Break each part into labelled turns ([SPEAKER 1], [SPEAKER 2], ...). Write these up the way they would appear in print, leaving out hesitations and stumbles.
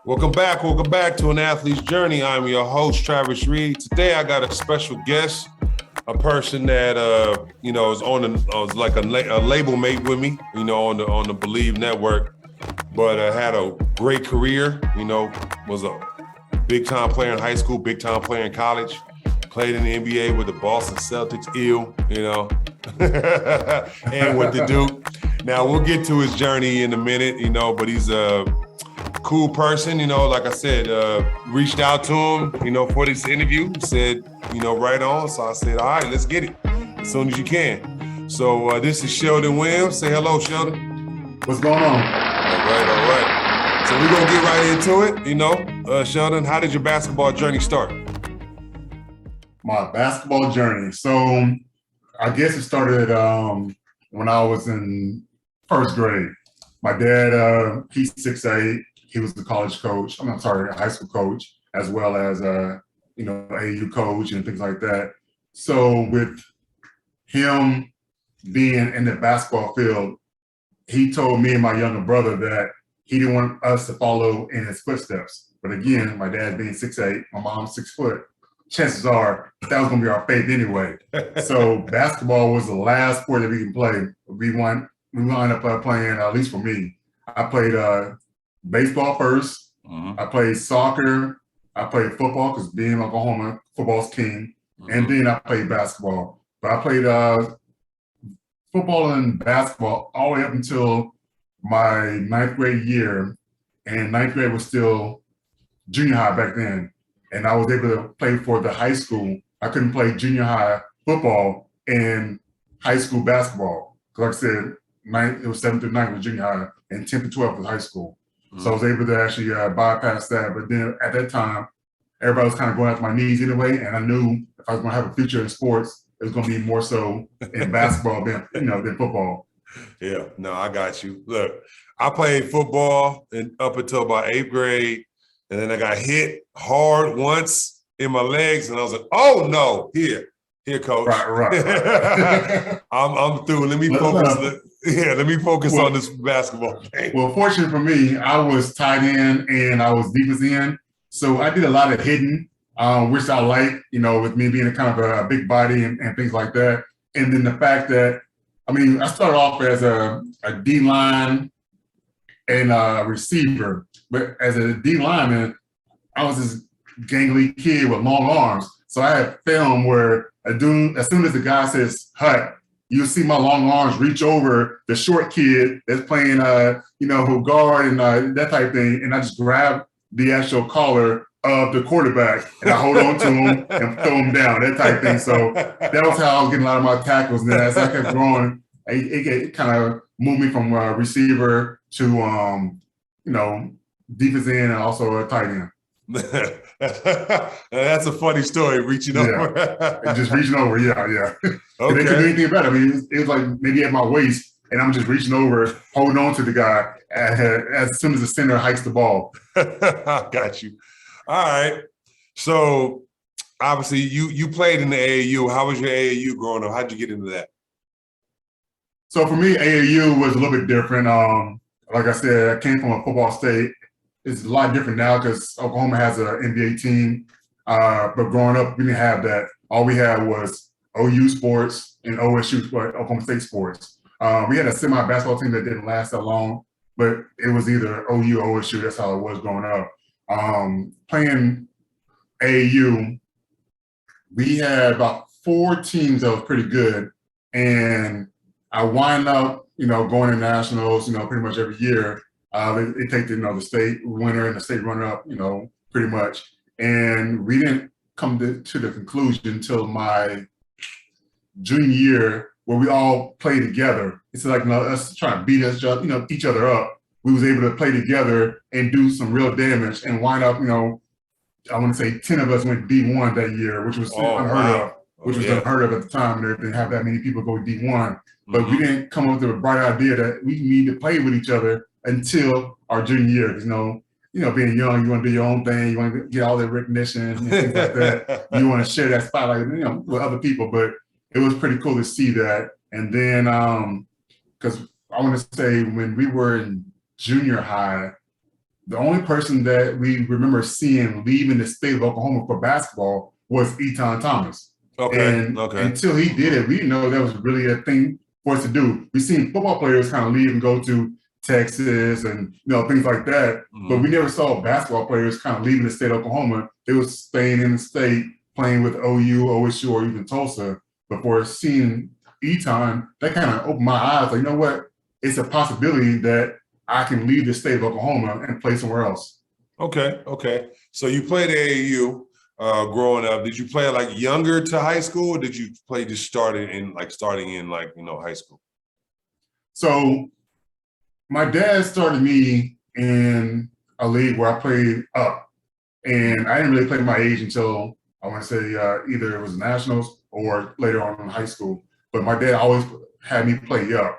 [SPEAKER 1] Welcome back to An Athlete's Journey. I'm your host, Travis Reed. Today I got a special guest, a person that is like a label mate with me, on the Believe Network, but had a great career. Was a big time player in high school, big time player in college, played in the NBA with the Boston Celtics, and went to Duke. Now we'll get to his journey in a minute, but he's a cool person, like I said, reached out to him, for this interview, said, right on. So I said, all right, let's get it as soon as you can. So this is Sheldon Williams. Say hello, Sheldon.
[SPEAKER 2] What's going on?
[SPEAKER 1] All right. So we're going to get right into it, Sheldon, how did your basketball journey start?
[SPEAKER 2] My basketball journey. So I guess it started when I was in first grade. My dad, he's 6'8". He was the college coach. A high school coach, as well as AAU coach and things like that. So with him being in the basketball field, he told me and my younger brother that he didn't want us to follow in his footsteps. But again, my dad being 6'8", my mom 6 foot, chances are that was gonna be our fate anyway. So basketball was the last sport that we can play. We wound up playing, at least for me, I played baseball first. I played soccer. I played football because being in Oklahoma, football's king. And then I played basketball. But I played football and basketball all the way up until my ninth grade year. And ninth grade was still junior high back then. And I was able to play for the high school. I couldn't play junior high football and high school basketball. Because like I said, it was 7th through 9th was junior high and 10th to 12th was high school. So I was able to actually bypass that. But then at that time, everybody was kind of going after my knees anyway. And I knew if I was going to have a future in sports, it was going to be more so in basketball than football.
[SPEAKER 1] Yeah, no, I got you. Look, I played football up until about 8th grade. And then I got hit hard once in my legs. And I was like, oh, no, here, coach.
[SPEAKER 2] Right.
[SPEAKER 1] I'm through. Let me focus. Let me focus on this basketball game.
[SPEAKER 2] Well, fortunately for me, I was tight end and I was defense end. So I did a lot of hitting, which I like, with me being a kind of a big body and things like that. And then the fact that, I started off as a D-line and a receiver. But as a D-lineman, I was this gangly kid with long arms. So I had film where as soon as the guy says, hut, you'll see my long arms reach over the short kid that's playing, guard and that type of thing. And I just grab the actual collar of the quarterback and I hold on to him and throw him down, that type of thing. So that was how I was getting a lot of my tackles. And then as I kept growing, it kind of moved me from receiver to, defense end and also a tight end.
[SPEAKER 1] That's a funny story, reaching over.
[SPEAKER 2] Just reaching over, yeah.
[SPEAKER 1] Okay.
[SPEAKER 2] They couldn't do anything about it. It was like maybe at my waist, and I'm just reaching over, holding on to the guy as soon as the center hikes the ball.
[SPEAKER 1] Got you. All right. So obviously you played in the AAU. How was your AAU growing up? How'd you get into that?
[SPEAKER 2] So for me, AAU was a little bit different. Like I said, I came from a football state. It's a lot different now because Oklahoma has an NBA team. But growing up, we didn't have that. All we had was OU sports and OSU, Oklahoma State sports. We had a semi-basketball team that didn't last that long, but it was either OU or OSU. That's how it was growing up. Playing AAU, we had about 4 teams that was pretty good. And I wind up, going to nationals, pretty much every year. They take the state winner and the state runner-up, pretty much. And we didn't come to the conclusion until my junior year where we all played together. It's like us trying to beat each other up. We was able to play together and do some real damage and wind up, I want to say 10 of us went D1 that year, which was unheard of. Which was unheard of at the time. They didn't have that many people go D1. But we didn't come up with a bright idea that we need to play with each other until our junior year. Because, being young, you want to do your own thing. You want to get all the recognition and things like that. You want to share that spotlight, with other people. But it was pretty cool to see that. And then, because I want to say when we were in junior high, the only person that we remember seeing leaving the state of Oklahoma for basketball was Eton Thomas.
[SPEAKER 1] Okay.
[SPEAKER 2] And
[SPEAKER 1] Okay.
[SPEAKER 2] until he did it, we didn't know that was really a thing for us to do. We've seen football players kind of leave and go to Texas and things like that, but we never saw basketball players kind of leaving the state of Oklahoma. They were staying in the state, playing with OU, OSU, or even Tulsa. Before seeing Eton, that kind of opened my eyes. Like, you know what? It's a possibility that I can leave the state of Oklahoma and play somewhere else.
[SPEAKER 1] Okay. Okay. So you played AAU growing up. Did you play like younger to high school, or did you play just starting in high school?
[SPEAKER 2] So my dad started me in a league where I played up, and I didn't really play my age until I want to say either it was nationals or later on in high school. But my dad always had me play up.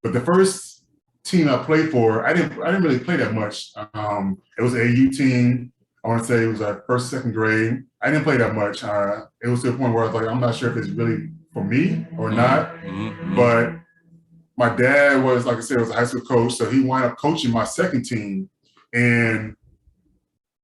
[SPEAKER 2] But the first team I played for, I didn't really play that much. It was an AU team. I want to say it was our first, second grade. I didn't play that much. It was to the point where I was like, I'm not sure if it's really for me or not. But my dad was, like I said, was a high school coach, so he wound up coaching my second team. And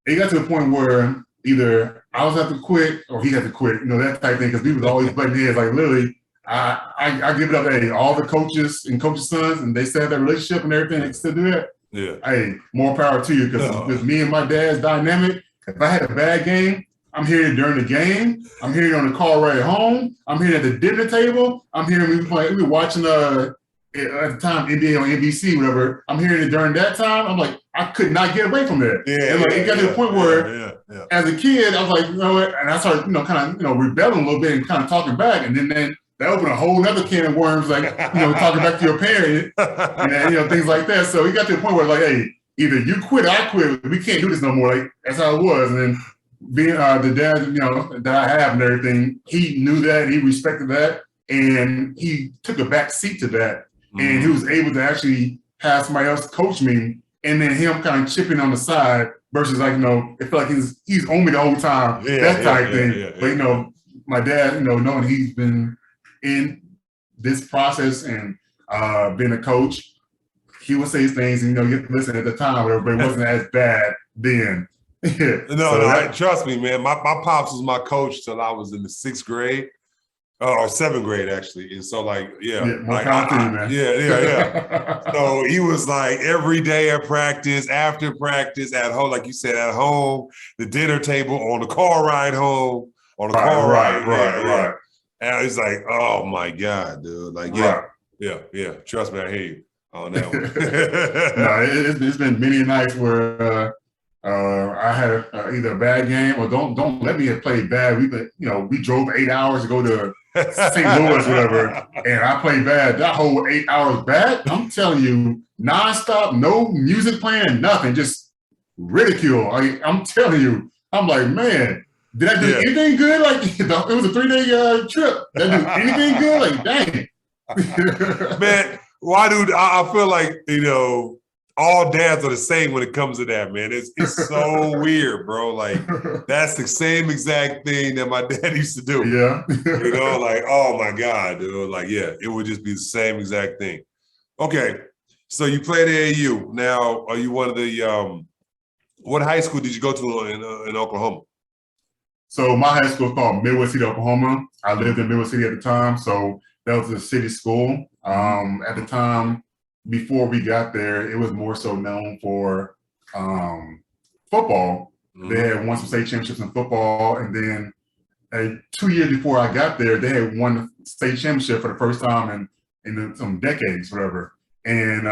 [SPEAKER 2] it got to the point where either I was have to quit or he had to quit, that type of thing, because we was always butting heads. Like literally, I give it up. Hey, all the coaches and coaches' sons, and they still have that relationship and everything. They can still do that.
[SPEAKER 1] Yeah.
[SPEAKER 2] Hey, more power to you, because with me and my dad's dynamic, if I had a bad game, I'm hearing it during the game. I'm hearing it on the car ride home. I'm hearing it at the dinner table. I'm hearing we were watching at the time NBA on NBC, whatever. I'm hearing it during that time. I'm like, I could not get away from that. It got to the point where, as a kid, I was like, you know what? And I started, kind of, rebelling a little bit and kind of talking back. And then that opened a whole other can of worms, like, talking back to your parent, and things like that. So it got to the point where, like, hey, either you quit or I quit. We can't do this no more. Like, that's how it was. And then being the dad, that I have and everything, he knew that, he respected that, and he took a back seat to that. And he was able to actually have somebody else coach me, and then him kind of chipping on the side versus like, it felt like he's on me the whole time, that type thing. But, my dad, knowing he's been in this process and being a coach, he would say things, and, you have to listen at the time, but it wasn't as bad then.
[SPEAKER 1] Trust me, man. My pops was my coach till I was in the 6th grade. Or 7th grade, actually. And so, like,
[SPEAKER 2] more power to you, man.
[SPEAKER 1] Yeah. So he was like every day at practice, after practice, at home, like you said, at home, the dinner table, on the car ride home, on the car ride. Right. And it's like, oh my God, dude. Like, yeah. Trust me, I hear you on that one.
[SPEAKER 2] It's been many nights where I had either a bad game or don't let me have played bad. We drove 8 hours to go to St. Louis, whatever, and I played bad. That whole 8 hours back, I'm telling you, nonstop, no music playing, nothing, just ridicule. I'm telling you, I'm like, man, did I do anything good? Like, it was a 3-day trip. Did I do anything good? Like, dang.
[SPEAKER 1] Man, why do I feel like, all dads are the same when it comes to that, man. It's so weird, bro. Like, that's the same exact thing that my dad used to do.
[SPEAKER 2] Yeah.
[SPEAKER 1] Like, oh my God, dude. Like, it would just be the same exact thing. Okay. So you played AAU. Now, are you one of the what high school did you go to in Oklahoma?
[SPEAKER 2] So my high school is called Midwest City, Oklahoma. I lived in Midwest City at the time. So that was a city school. At the time, before we got there, it was more so known for football. They had won some state championships in football, and then 2 years before I got there, they had won the state championship for the first time in some decades, whatever. And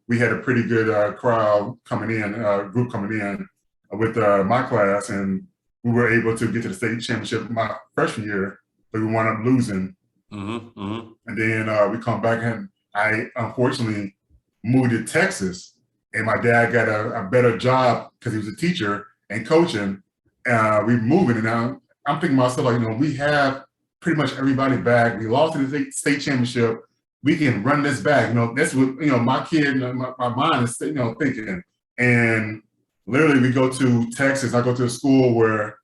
[SPEAKER 2] we had a pretty good crowd coming in, group coming in with my class, and we were able to get to the state championship my freshman year, but we wound up losing. And then we come back, and I unfortunately moved to Texas, and my dad got a better job because he was a teacher and coaching. We moving, and now I'm thinking to myself, like, we have pretty much everybody back. We lost in the state championship. We can run this back. That's what my kid, my mind is thinking. And literally, we go to Texas. I go to a school where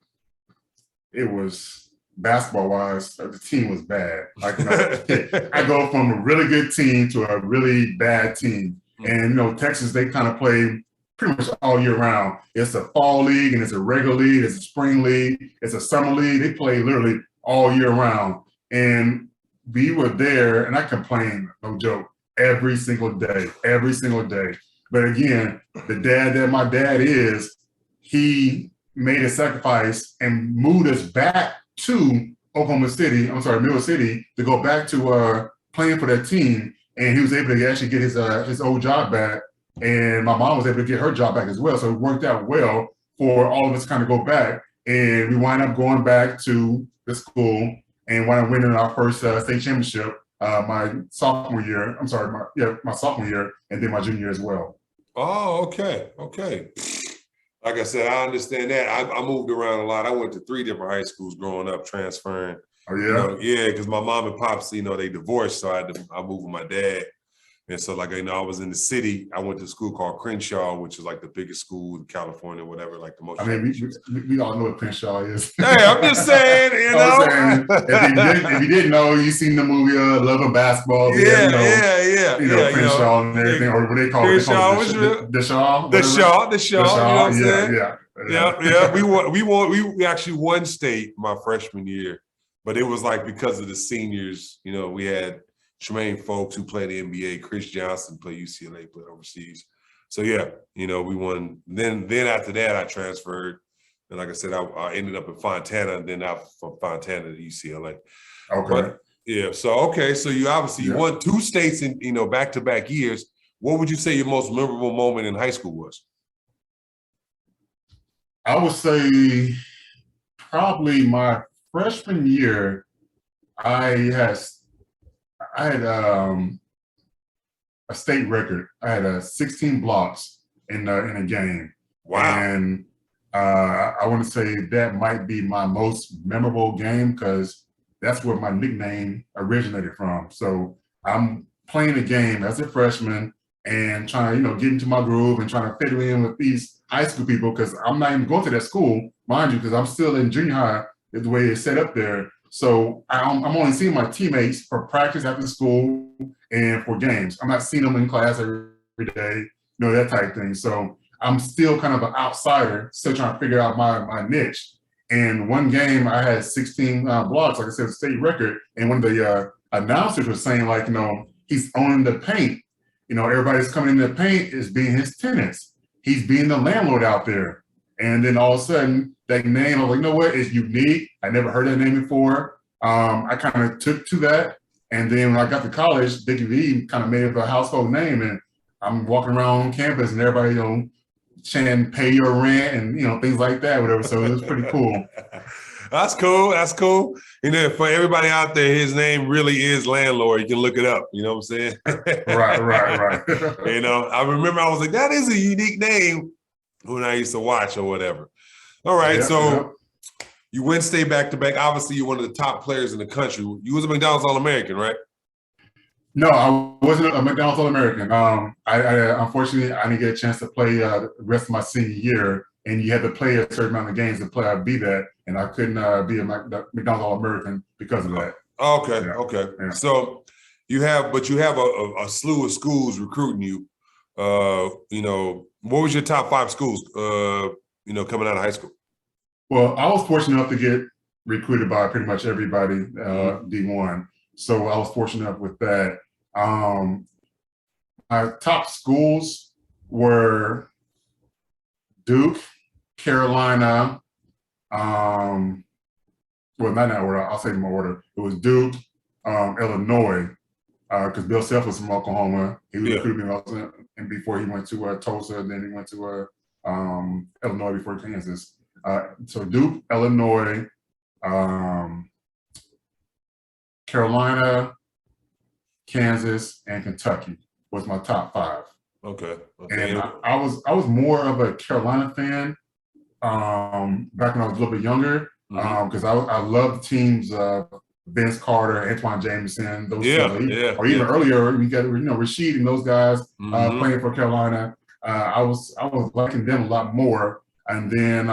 [SPEAKER 2] it was, basketball-wise, the team was bad. Like, I go from a really good team to a really bad team. And, Texas, they kind of play pretty much all year round. It's a fall league and it's a regular league, it's a spring league, it's a summer league. They play literally all year round. And we were there, and I complained, no joke, every single day, every single day. But again, the dad that my dad is, he made a sacrifice and moved us back to Middle City, to go back to playing for that team. And he was able to actually get his old job back. And my mom was able to get her job back as well. So it worked out well for all of us to kind of go back. And we wind up going back to the school and wound up winning our first state championship my sophomore year, and then my junior year as well.
[SPEAKER 1] Oh, okay. Like I said, I understand that. I moved around a lot. I went to 3 different high schools growing up, transferring.
[SPEAKER 2] Oh, yeah?
[SPEAKER 1] Yeah, because my mom and pops, they divorced, so I moved with my dad. And so, like, I was in the city. I went to a school called Crenshaw, which is like the biggest school in California, whatever, like the most.
[SPEAKER 2] I mean, we all know what Crenshaw is.
[SPEAKER 1] Hey, I'm just saying,
[SPEAKER 2] If you didn't know, you seen the movie Love and Basketball.
[SPEAKER 1] Yeah.
[SPEAKER 2] Crenshaw and everything, or what they call it. The Shaw.
[SPEAKER 1] You know what I'm saying?
[SPEAKER 2] Yeah.
[SPEAKER 1] We actually won state my freshman year, but it was like because of the seniors. We had Tremaine Folks, who played the NBA, Chris Johnson played UCLA, played overseas. So we won. Then after that, I transferred, and like I said, I ended up in Fontana, and then from Fontana to UCLA.
[SPEAKER 2] Okay.
[SPEAKER 1] So you obviously you won 2 states in back-to-back years. What would you say your most memorable moment in high school was?
[SPEAKER 2] I would say probably my freshman year. I had a state record. I had 16 blocks in a game.
[SPEAKER 1] Wow.
[SPEAKER 2] And I want to say that might be my most memorable game because that's where my nickname originated from. So I'm playing a game as a freshman and trying to, get into my groove and trying to fit in with these high school people because I'm not even going to that school, mind you, because I'm still in junior high, the way it's set up there. So I'm only seeing my teammates for practice after school and for games. I'm not seeing them in class every day, that type of thing. So I'm still kind of an outsider, still trying to figure out my niche. And one game I had 16 blocks, like I said, state record. And one of the announcers was saying, like, he's owning the paint. Everybody's coming in the paint is being his tenants. He's being the landlord out there. And then all of a sudden, that name, I was like, you know what? It's unique. I never heard that name before. I kind of took to that. And then when I got to college, Dickie V kind of made it a household name. And I'm walking around campus and everybody, chanting, pay your rent and, things like that, whatever. So it was pretty cool.
[SPEAKER 1] That's cool. For everybody out there, his name really is Landlord. You can look it up. You know what I'm saying?
[SPEAKER 2] Right.
[SPEAKER 1] I remember I was like, that is a unique name when I used to watch or whatever. All right, You win state back-to-back. Obviously, you're one of the top players in the country. You was a McDonald's All-American, right?
[SPEAKER 2] No, I wasn't a McDonald's All-American. Unfortunately, I didn't get a chance to play the rest of my senior year, and you had to play a certain amount of games to be that, and I couldn't be a McDonald's All-American because of that.
[SPEAKER 1] Okay. Yeah. So you have a slew of schools recruiting you. What was your top 5 schools? Coming out of high school?
[SPEAKER 2] Well, I was fortunate enough to get recruited by pretty much everybody, D1. So I was fortunate enough with that. My top schools were Duke, Carolina, well, not in that order, I'll say in my order. It was Duke, Illinois, because Bill Self was from Oklahoma. He was recruiting me and before he went to Tulsa, then he went to Illinois before Kansas. So Duke, Illinois, Carolina, Kansas, and Kentucky was my top 5.
[SPEAKER 1] Okay.
[SPEAKER 2] And I was more of a Carolina fan back when I was a little bit younger because I loved teams Vince Carter, Antoine Jameson, those guys. Or even earlier, we got Rasheed and those guys playing for Carolina. I was liking them a lot more. And then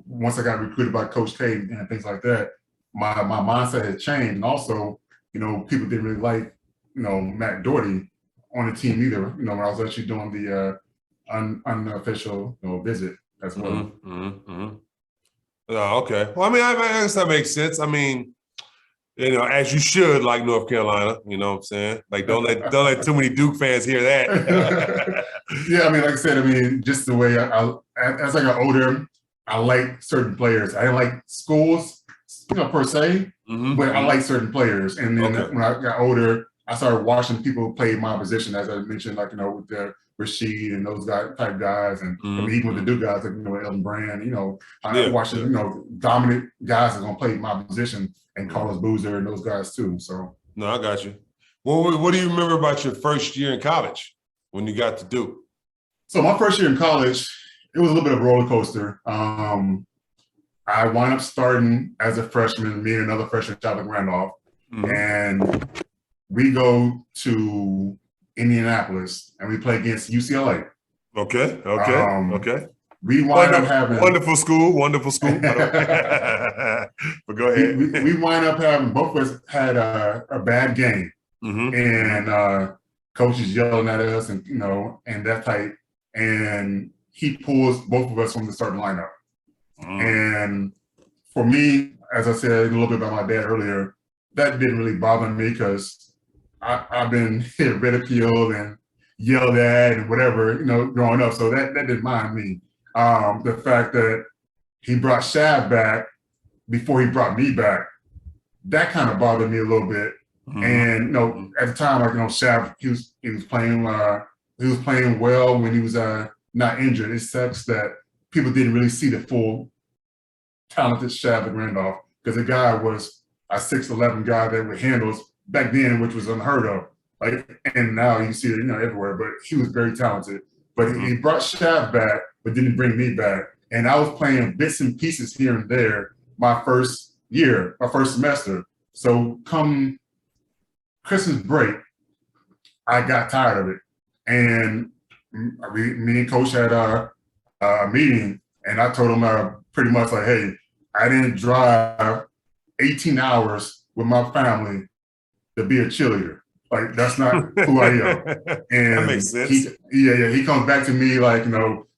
[SPEAKER 2] once I got recruited by Coach K and things like that, my mindset had changed. And also, people didn't really like, Matt Doherty on the team either. When I was actually doing the unofficial visit as well.
[SPEAKER 1] Oh, okay. Well, I mean, I guess that makes sense. I mean, as you should, like North Carolina. You know what I'm saying? Like, don't let too many Duke fans hear that.
[SPEAKER 2] Yeah, I mean, like I said, I mean, just the way as I got older, I like certain players. I didn't like schools, per se, but I like certain players. And then when I got older, I started watching people play my position, as I mentioned, like with the Rashid and those type guys, and even with the Duke guys, like Elton Brand. I watched dominant guys that are gonna play my position, and Carlos Boozer and those guys too. So
[SPEAKER 1] no, I got you. Well, what do you remember about your first year in college when you got to Duke?
[SPEAKER 2] So my first year in college, it was a little bit of a roller coaster. I wound up starting as a freshman, me and another freshman, Sheldon Randolph, and we go to Indianapolis and we play against UCLA.
[SPEAKER 1] Okay.
[SPEAKER 2] We wind up having
[SPEAKER 1] wonderful school. But go ahead.
[SPEAKER 2] We wind up having, both of us had a bad game, and coaches yelling at us, and and that type, and he pulls both of us from the starting lineup. And for me, as I said a little bit about my dad earlier, that didn't really bother me because I've been ridiculed and yelled at and whatever, growing up. So that didn't mind me. The fact that he brought Shav back before he brought me back, that kind of bothered me a little bit. And at the time, Shav, he was playing well when he was not injured. It's such that people didn't really see the full talented Sheldon Randolph, because the guy was a 6'11" guy that with handles back then, which was unheard of. And now you see it, everywhere. But he was very talented. But he brought Shav back, but didn't bring me back. And I was playing bits and pieces here and there my first semester. So come Christmas break, I got tired of it, and me and Coach had a meeting, and I told him pretty much like, hey, I didn't drive 18 hours with my family to be a cheerleader. Like, that's not who I am. And
[SPEAKER 1] that makes sense.
[SPEAKER 2] He comes back to me like,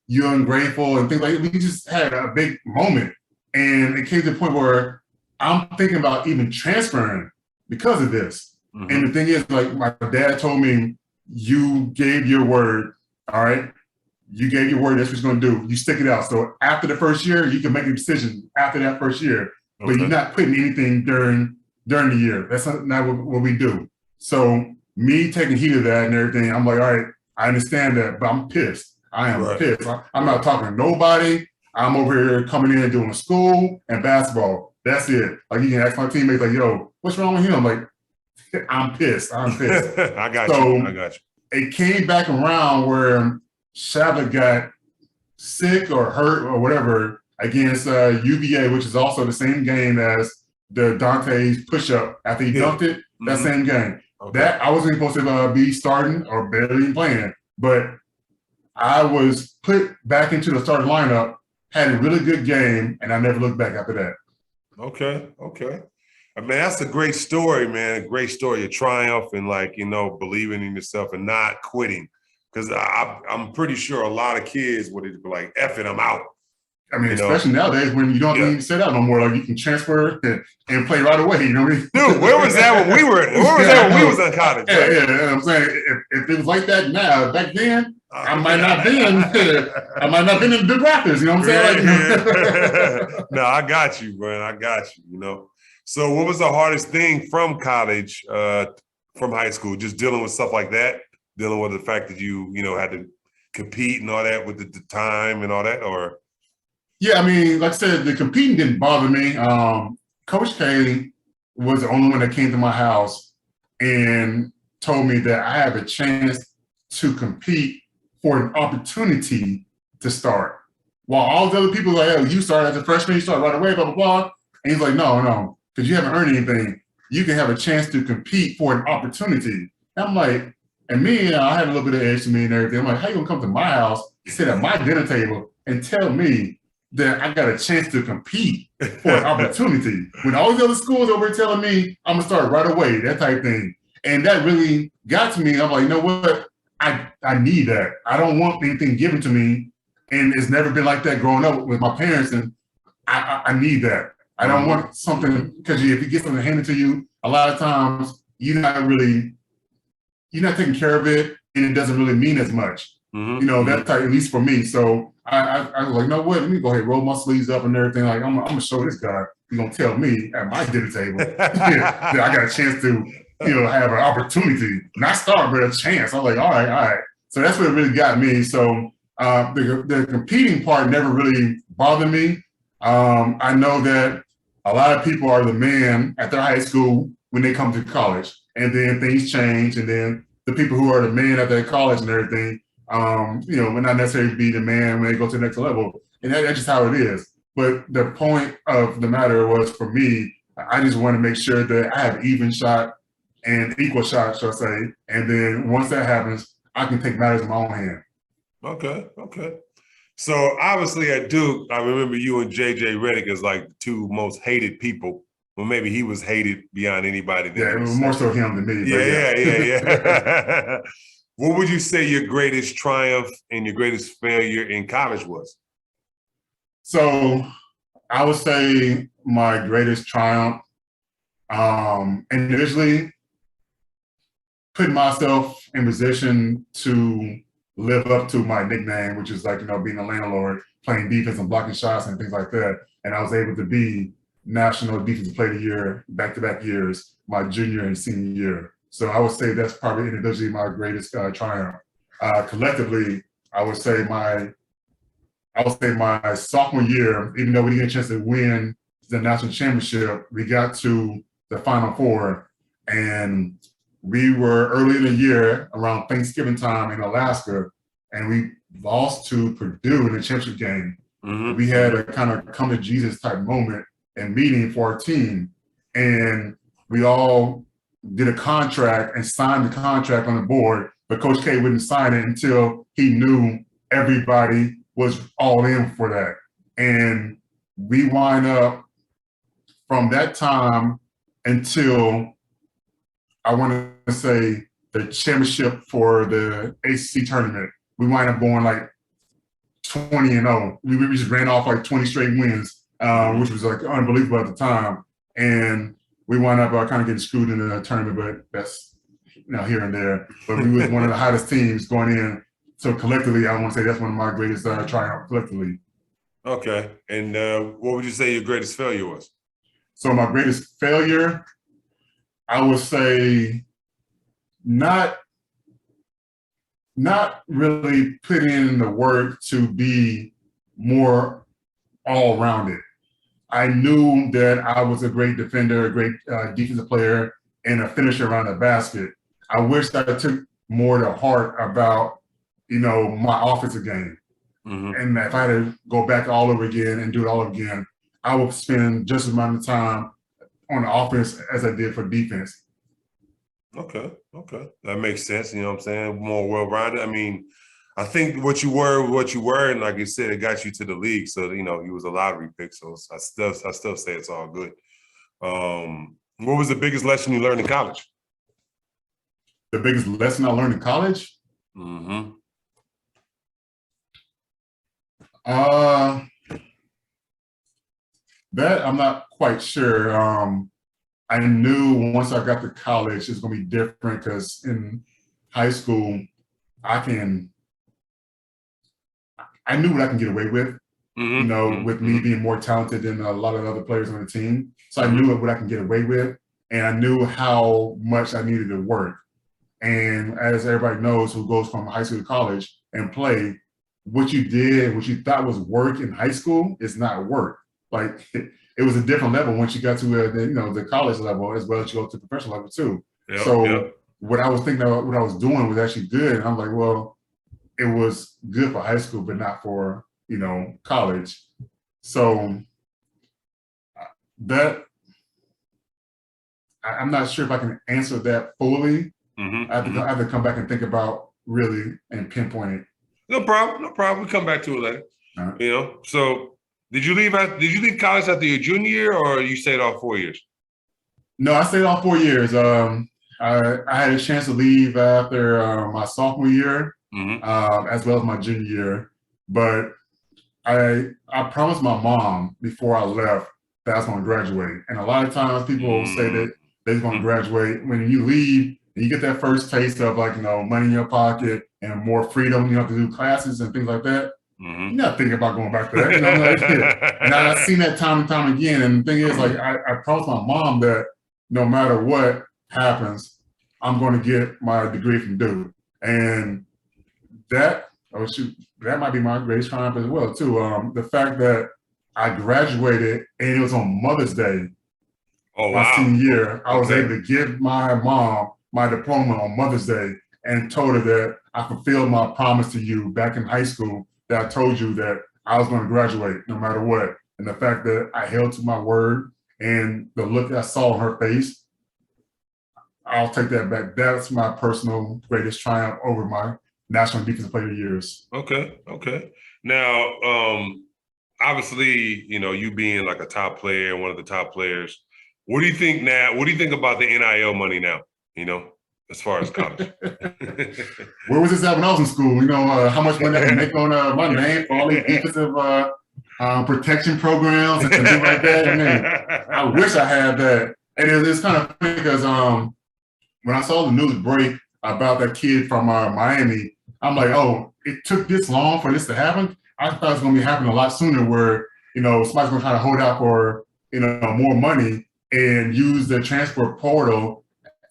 [SPEAKER 2] you're ungrateful and things like that. We just had a big moment. And it came to the point where I'm thinking about even transferring because of this. And the thing is, like, my dad told me, you gave your word, all right? You gave your word, that's what you're going to do. You stick it out. So after the first year, you can make a decision after that first year. But you're not putting anything during the year. That's not what we do. So me taking heed of that and everything, I'm like, all right, I understand that, but I'm pissed. I am pissed. I'm not talking to nobody. I'm over here coming in and doing school and basketball. That's it. Like, you can ask my teammates, like, yo, what's wrong with him? Like, I'm pissed. I got you. It came back around where Shabbat got sick or hurt or whatever against UVA, which is also the same game as the Dante's push-up after he dunked it. That same game. That I wasn't supposed to be starting or barely playing, but I was put back into the starting lineup, had a really good game, and I never looked back after that.
[SPEAKER 1] Okay. I mean, that's a great story, man. A great story of triumph and, like, believing in yourself and not quitting. Because I'm pretty sure a lot of kids would be like, F it, I'm out.
[SPEAKER 2] I mean, especially nowadays when you don't need to sit out no more. Like, you can transfer and play right away. You know what I mean?
[SPEAKER 1] Dude, where was that when we was in college? Right?
[SPEAKER 2] Yeah. I'm saying if it was like that now, back then, I might not been in the Raptors. You know what I'm saying?
[SPEAKER 1] No, I got you, man. I got you. So, what was the hardest thing from college, from high school? Just dealing with stuff like that, dealing with the fact that you had to compete and all that with the time and all that, or?
[SPEAKER 2] Yeah, I mean, like I said, the competing didn't bother me. Coach K was the only one that came to my house and told me that I have a chance to compete for an opportunity to start. While all the other people were like, oh, you start as a freshman, you start right away, blah, blah, blah. And he's like, no, because you haven't earned anything. You can have a chance to compete for an opportunity. And I'm like, and me, I had a little bit of edge to me and everything. I'm like, how you gonna come to my house, sit at my dinner table, and tell me that I got a chance to compete for an opportunity when all these other schools over here telling me I'm gonna start right away, that type thing. And that really got to me. I'm like, you know what? I need that. I don't want anything given to me. And it's never been like that growing up with my parents. And I need that. I don't want something, because if you get something handed to you, a lot of times you're not taking care of it, and it doesn't really mean as much. You know, that's at least for me. So I was like, no, what? Let me go ahead, roll my sleeves up and everything. Like, I'm gonna show this guy. He's gonna tell me at my dinner table that I got a chance to, have an opportunity, not start, but a chance. I'm like, all right. So that's what really got me. So the competing part never really bothered me. I know that a lot of people are the man at their high school when they come to college, and then things change, and then the people who are the man at their college and everything, may not necessarily be the man when they go to the next level, and that's just how it is. But the point of the matter was, for me, I just want to make sure that I have even shot and equal shot, shall I say, and then once that happens, I can take matters in my own hand.
[SPEAKER 1] Okay. So obviously at Duke, I remember you and JJ Redick as like two most hated people. Well, maybe he was hated beyond anybody.
[SPEAKER 2] Yeah, it was more so him than me.
[SPEAKER 1] Yeah. What would you say your greatest triumph and your greatest failure in college was?
[SPEAKER 2] So I would say my greatest triumph, initially putting myself in position to live up to my nickname, which is like, being a landlord, playing defense and blocking shots and things like that. And I was able to be National Defensive Player of the Year, back-to-back years, my junior and senior year. So I would say that's probably individually my greatest triumph. Collectively, I would say my sophomore year, even though we didn't get a chance to win the national championship, we got to the Final Four, and we were early in the year around Thanksgiving time in Alaska, and we lost to Purdue in the championship game. We had a kind of come to Jesus type moment and meeting for our team, and we all did a contract and signed the contract on the board, but Coach K wouldn't sign it until he knew everybody was all in for that. And we wind up from that time until, I want to say, the championship for the ACC tournament, we wind up going like 20-0. We just ran off like 20 straight wins, which was like unbelievable at the time. And we wound up kind of getting screwed in the tournament, but that's here and there. But we was one of the hottest teams going in. So collectively, I want to say that's one of my greatest triumphs collectively.
[SPEAKER 1] Okay. And what would you say your greatest failure was?
[SPEAKER 2] So my greatest failure, I would say not really putting in the work to be more all-rounded. I knew that I was a great defender, a great defensive player, and a finisher around the basket. I wish I took more to heart about, my offensive game. And if I had to go back all over again and do it all over again, I would spend just as much time on the offense as I did for defense.
[SPEAKER 1] Okay. That makes sense. You know what I'm saying? More well-rounded. I mean, I think what you were, and like you said, it got you to the league. So, you was a lottery pick. So I still say it's all good. What was the biggest lesson you learned in college?
[SPEAKER 2] The biggest lesson I learned in college? That I'm not quite sure. I knew once I got to college, it's going to be different, because in high school, I knew what I can get away with, with me being more talented than a lot of other players on the team. So I knew what I can get away with, and I knew how much I needed to work. And as everybody knows who goes from high school to college and play, what you did, what you thought was work in high school is not work. Like, it was a different level once you got to the college level, as well as you go to the professional level too. What I was thinking about, what I was doing was actually good. And I'm like, well, it was good for high school, but not for, college. So that, I'm not sure if I can answer that fully. I have to come back and think about really and pinpoint it.
[SPEAKER 1] No problem. We'll come back to it later. So did you leave college after your junior year, or you stayed all 4 years?
[SPEAKER 2] No, I stayed all 4 years. I had a chance to leave after my sophomore year,
[SPEAKER 1] Mm-hmm.
[SPEAKER 2] as well as my junior year. But I promised my mom before I left that I was going to graduate. And a lot of times people say that they're going to graduate. When you leave, and you get that first taste of like, money in your pocket and more freedom, you have to do classes and things like that.
[SPEAKER 1] Mm-hmm.
[SPEAKER 2] You're not thinking about going back to that. And I've seen that time and time again. And the thing is, like, I promised my mom that no matter what happens, I'm going to get my degree from Duke. And that, oh shoot, that might be my greatest triumph as well too. The fact that I graduated and it was on Mother's Day, my senior year, I was able to give my mom my diploma on Mother's Day and told her that I fulfilled my promise to you back in high school, that I told you that I was going to graduate no matter what. And the fact that I held to my word and the look that I saw on her face, I'll take that back. That's my personal greatest triumph over my National Defensive Player of the years.
[SPEAKER 1] Okay. Now, obviously, you being like a top player, one of the top players, what do you think now? What do you think about the NIL money now, as far as college?
[SPEAKER 2] Where was this at when I was in school? How much money I can make on my name for all these defensive protection programs and things like that? I mean, I wish I had that. And it's kind of funny because when I saw the news break about that kid from Miami, I'm like, oh, it took this long for this to happen? I thought it was going to be happening a lot sooner where, somebody's going to try to hold out for, more money and use the transfer portal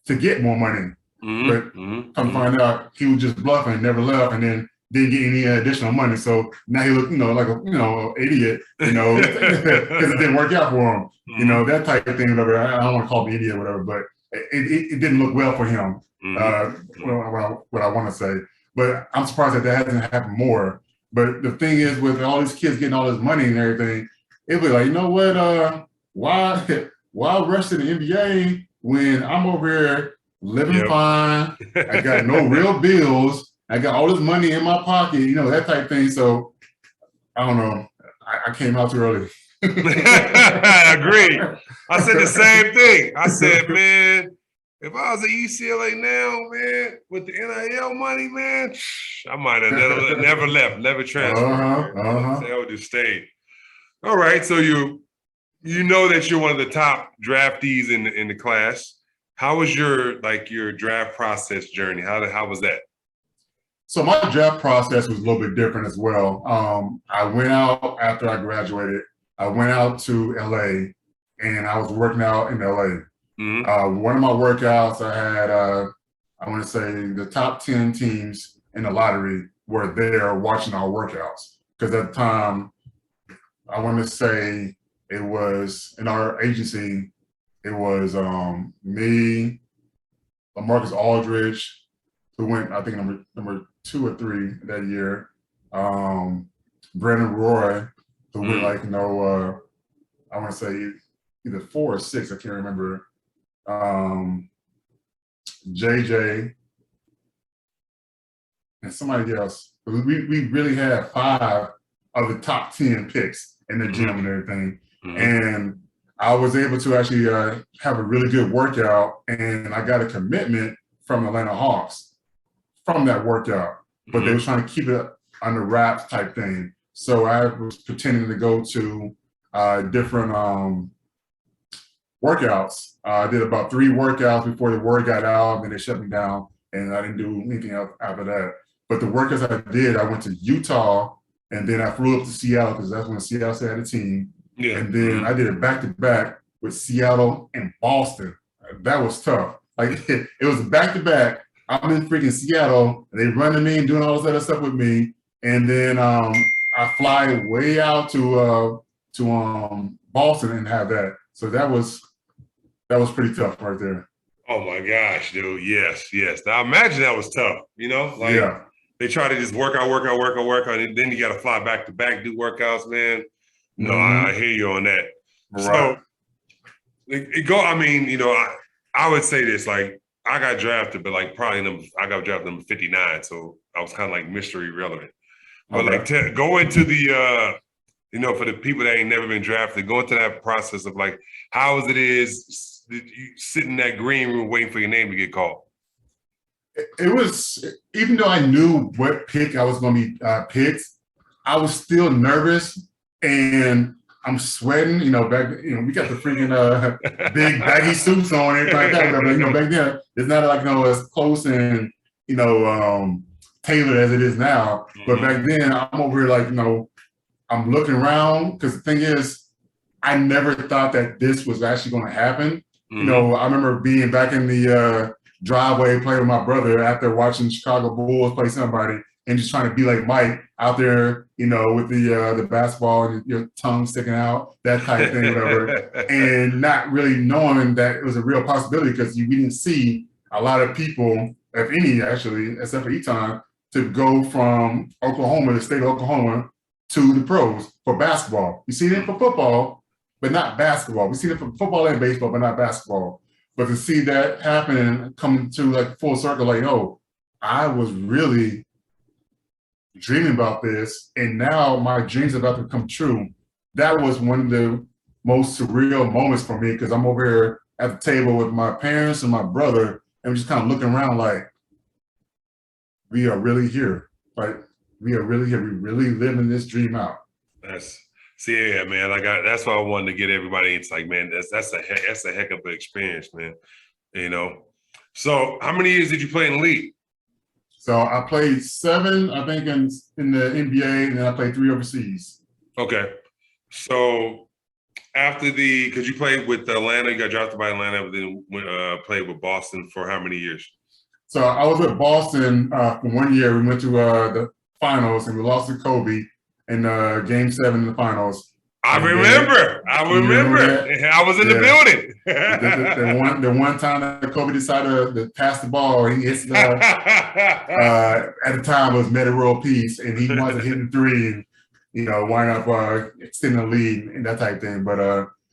[SPEAKER 2] to get more money. But come to find out, he was just bluffing, never left, and then didn't get any additional money. So now he looked, like a idiot, because it didn't work out for him. That type of thing, whatever. I don't want to call him an idiot or whatever, but it didn't look well for him. What I want to say. But I'm surprised that hasn't happened more. But the thing is, with all these kids getting all this money and everything, it'll be like, you know what? Why rush to the NBA when I'm over here living fine? I got no real bills. I got all this money in my pocket, that type of thing. So I don't know. I came out too early.
[SPEAKER 1] I agree. I said the same thing. I said, man, if I was at UCLA now, man, with the NIL money, man, I might have never left, never transferred. I would have stayed. All right, so you know that you're one of the top draftees in the class. How was your draft process journey? How was that?
[SPEAKER 2] So my draft process was a little bit different as well. I went out after I graduated. I went out to LA and I was working out in LA. One of my workouts, I had, I want to say the top 10 teams in the lottery were there watching our workouts. Because at the time, I want to say it was in our agency, it was me, LaMarcus Aldridge, who went, I think, number 2 or 3 that year. Brandon Roy, who went I want to say either 4 or 6, I can't remember. JJ, and somebody else. We really had 5 of the top 10 picks in the gym and everything. And I was able to actually have a really good workout, and I got a commitment from the Atlanta Hawks from that workout. But they were trying to keep it under wraps type thing. So I was pretending to go to different workouts. I did about 3 workouts before the word got out, and they shut me down, and I didn't do anything else after that. But the workouts I did, I went to Utah, and then I flew up to Seattle because that's when Seattle had a team. Yeah. And then I did it back-to-back with Seattle and Boston. That was tough. Like it was back-to-back. I'm in freaking Seattle, and they running me and doing all this other stuff with me. And then I fly way out to Boston and have that. So that was pretty tough right there.
[SPEAKER 1] Oh my gosh, dude. Yes. Now imagine that was tough, They try to just work out, and then you got to fly back to back, do workouts, man. No, I hear you on that. Right. So I would say this, I got drafted, but I got drafted number 59, so I was kind of mystery relevant. But to go into the for the people that ain't never been drafted, go into that process of how it is, did you sit in that green room waiting for your name to get called?
[SPEAKER 2] It was, even though I knew what pick I was going to be picked, I was still nervous and I'm sweating. You know, we got the freaking big baggy suits on and everything like that. Whatever. You know, back then it's not like as close and tailored as it is now. But back then I'm over here like I'm looking around because the thing is, I never thought that this was actually going to happen. I remember being back in the driveway playing with my brother after watching Chicago Bulls play somebody and just trying to be like Mike out there, with the basketball and your tongue sticking out, that type of thing, whatever, and not really knowing that it was a real possibility because we didn't see a lot of people, if any, actually, except for Eton, to go from Oklahoma, the state of Oklahoma, to the pros for basketball. You see them for football, but not basketball. We see them for football and baseball, but not basketball. But to see that happen and come to like full circle, like, oh, I was really dreaming about this, and now my dreams are about to come true. That was one of the most surreal moments for me because I'm over here at the table with my parents and my brother, and we're just kind of looking around like, we are really here. Like, we are really here. We really living this dream out.
[SPEAKER 1] Yeah, man. That's why I wanted to get everybody. It's like, man, that's a heck of an experience, man. So how many years did you play in the league?
[SPEAKER 2] So I played 7, I think, in the NBA, and then I played 3 overseas.
[SPEAKER 1] Okay. So after because you played with Atlanta, you got drafted by Atlanta, but then played with Boston for how many years?
[SPEAKER 2] So I was with Boston for 1 year. We went to the finals, and we lost to Kobe in Game 7 in the finals.
[SPEAKER 1] I remember. I was in the building.
[SPEAKER 2] the one time that Kobe decided to pass the ball, he hits at the time it was Meta World Peace, and he wanted to hit the 3 and wind up extending the lead and that type of thing. But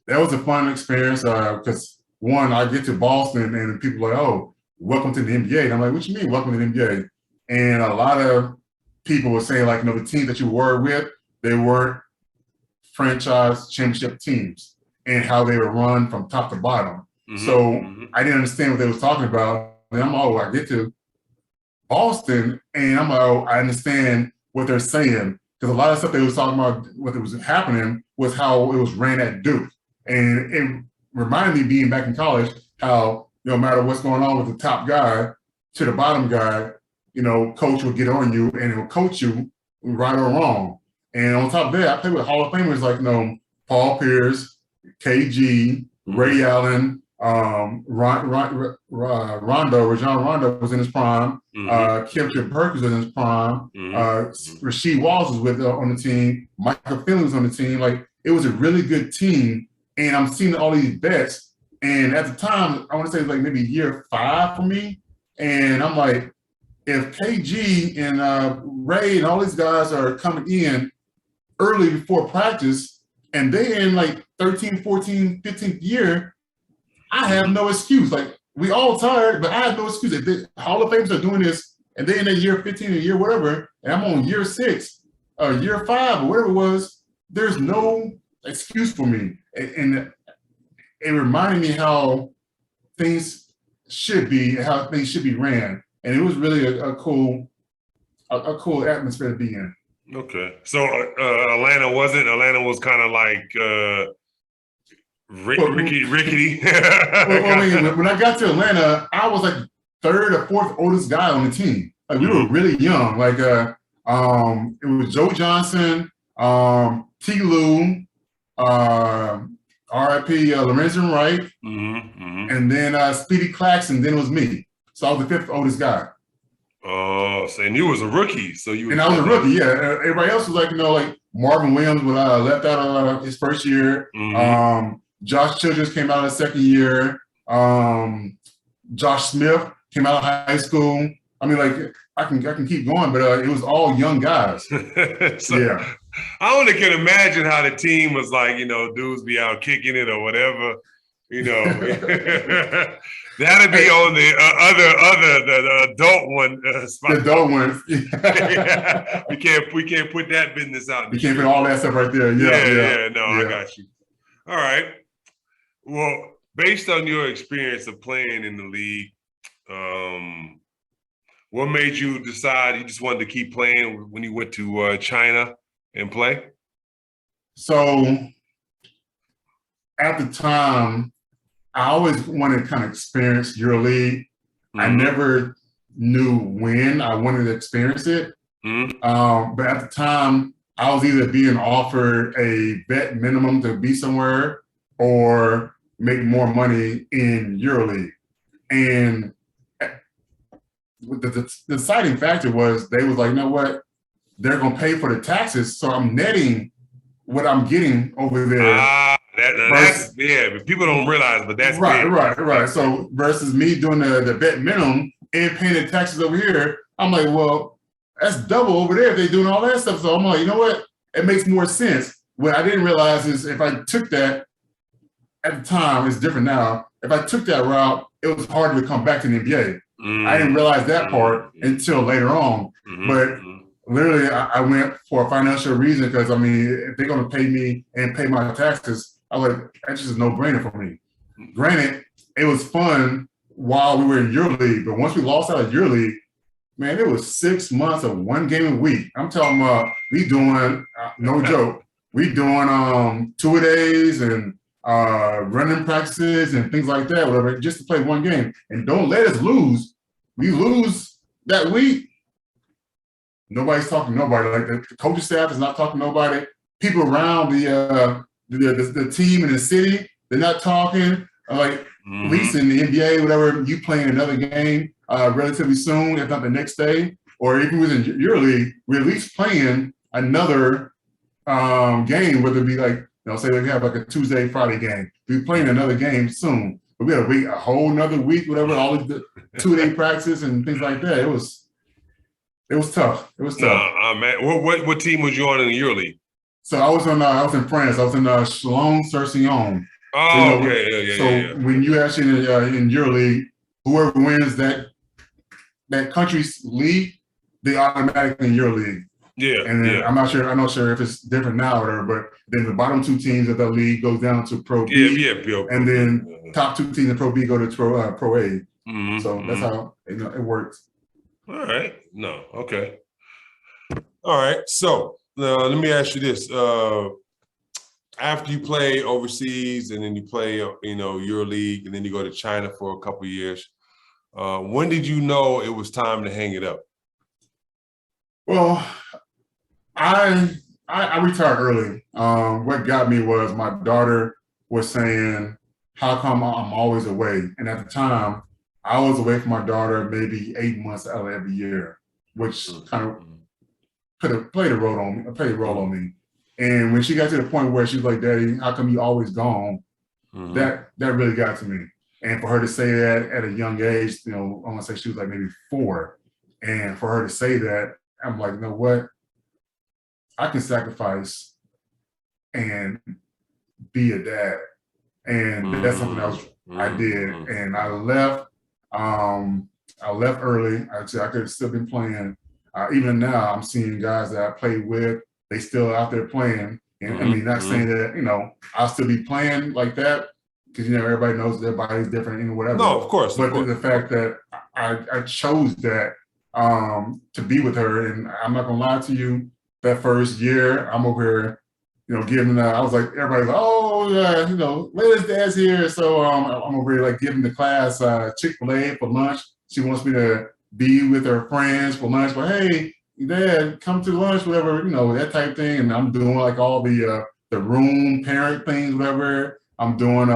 [SPEAKER 2] that was a fun experience because one, I get to Boston and people are like, oh, welcome to the NBA. And I'm like, what you mean, welcome to the NBA? And a lot of people were saying like, the teams that you were with, they weren't franchise championship teams and how they were run from top to bottom. So I didn't understand what they was talking about. And I get to Boston and I understand what they're saying because a lot of stuff they was talking about, what was happening was how it was ran at Duke. And it reminded me being back in college, how no matter what's going on with the top guy to the bottom guy, coach will get on you and he'll coach you right or wrong. And on top of that, I played with Hall of Famers like Paul Pierce, KG, Ray Allen, Rajon Rondo was in his prime, Kempton Perkins was in his prime, Rasheed Wallace was on the team, Michael Finley was on the team. Like, it was a really good team. And I'm seeing all these vets. And at the time, I want to say it was like maybe year 5 for me. And I'm like, if KG and Ray and all these guys are coming in early before practice and they in like 13, 14, 15th year, I have no excuse. Like, we all tired, but I have no excuse. If the Hall of Famers are doing this and they're in a year 15 or year whatever, and I'm on year 6 or year 5 or whatever it was, there's no excuse for me. And it reminded me how things should be, how things should be ran. And it was really a cool atmosphere to be in.
[SPEAKER 1] Okay. So Atlanta was kind of like rickety.
[SPEAKER 2] When I got to Atlanta, I was like 3rd or 4th oldest guy on the team. Like, we were really young. Like it was Joe Johnson, T. Lou, R.I.P. Lorenzen Wright, and then Speedy Claxton. Then it was me. So I was the 5th oldest guy.
[SPEAKER 1] Oh, so and you was a rookie.
[SPEAKER 2] And I was a rookie, yeah. Everybody else was like, like Marvin Williams when I left out of his first year. Josh Childress came out of the 2nd year. Josh Smith came out of high school. I mean, like, I can keep going, but it was all young guys. Yeah.
[SPEAKER 1] I only can imagine how the team was like, dudes be out kicking it or whatever, That'd be on the the adult one.
[SPEAKER 2] The adult one.
[SPEAKER 1] Yeah. We can't put that business out.
[SPEAKER 2] We can't put all that stuff right there. Yeah.
[SPEAKER 1] No, I got you. All right. Well, based on your experience of playing in the league, what made you decide you just wanted to keep playing when you went to China and play?
[SPEAKER 2] So at the time, I always wanted to kind of experience EuroLeague. I never knew when I wanted to experience it. But at the time, I was either being offered a vet minimum to be somewhere or make more money in EuroLeague. And the deciding factor was they was like, you know what? They're going to pay for the taxes. So I'm netting what I'm getting over there.
[SPEAKER 1] That's but people don't realize, but that's
[SPEAKER 2] right. So versus me doing the vet minimum and paying the taxes over here, I'm like, well, that's double over there if they're doing all that stuff. So I'm like, you know what? It makes more sense. What I didn't realize is if I took that at the time, it's different now. If I took that route, it was harder to come back to the NBA. I didn't realize that part until later on. But literally, I went for a financial reason because, I mean, if they're going to pay me and pay my taxes, I was like, that's just a no-brainer for me. Granted, it was fun while we were in EuroLeague, but once we lost out of EuroLeague, man, it was 6 months of one game a week. I'm talking about we doing, no joke, we doing two-a-days and running practices and things like that, whatever, just to play one game. And don't let us lose. We lose that week, nobody's talking to nobody. Like the coaching staff is not talking to nobody. People around the team in the city, they're not talking. Like at least in the NBA, whatever, you playing another game relatively soon, if not the next day, or if it was in EuroLeague, we're at least playing another game, whether it be like, say we have like a Tuesday, Friday game. We're playing another game soon. But we had to wait a whole another week, whatever, all the 2-day practice and things like that. It was tough. It was tough.
[SPEAKER 1] Man. What team was you on in the EuroLeague?
[SPEAKER 2] So I was in France. I was in Chalon-sur-Saône.
[SPEAKER 1] Oh, okay.
[SPEAKER 2] So when you actually in EuroLeague, whoever wins that country's league, they automatically in EuroLeague. And then I'm not sure if it's different now or whatever, but then the bottom two teams of the league goes down to Pro B. And then top two teams in Pro B go to Pro A. So that's how it works.
[SPEAKER 1] All right. No. Okay. All right. So let me ask you this: after you play overseas and then you play, EuroLeague, and then you go to China for a couple of years, when did you know it was time to hang it up?
[SPEAKER 2] Well, I retired early. What got me was my daughter was saying, "How come I'm always away?" And at the time, I was away from my daughter maybe 8 months out of every year, which kind of played a role on me. And when she got to the point where she was like, "Daddy, how come you always gone?" That really got to me. And for her to say that at a young age, I want to say she was like maybe 4, and for her to say that, I'm like, you know what? I can sacrifice and be a dad, and that's something else I did. And I left. I left early. I could have still been playing. Even now, I'm seeing guys that I played with. They still out there playing. And I mean, not saying that I'll still be playing like that because everybody knows their body's different and whatever.
[SPEAKER 1] No, of course.
[SPEAKER 2] But the fact that I chose that to be with her, and I'm not gonna lie to you, that first year I'm over here, giving. I was like, everybody's like, oh yeah, Layla's dad's here, so I'm over here like giving the class Chick-fil-A for lunch. She wants me to be with her friends for lunch, but hey, Dad, come to lunch, whatever, that type thing. And I'm doing like all the room parent things, whatever. I'm doing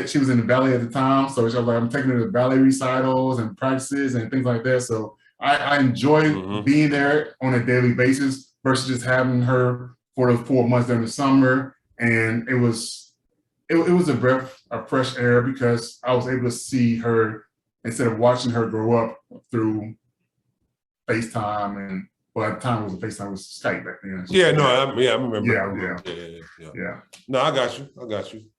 [SPEAKER 2] she was in the ballet at the time, so she was like, I'm taking her to ballet recitals and practices and things like that. So I enjoy being there on a daily basis versus just having her for those 4 months during the summer. And it was a breath of fresh air because I was able to see her instead of watching her grow up through FaceTime, and at the time it was FaceTime, it was Skype back then.
[SPEAKER 1] I remember.
[SPEAKER 2] Yeah.
[SPEAKER 1] No, I got you.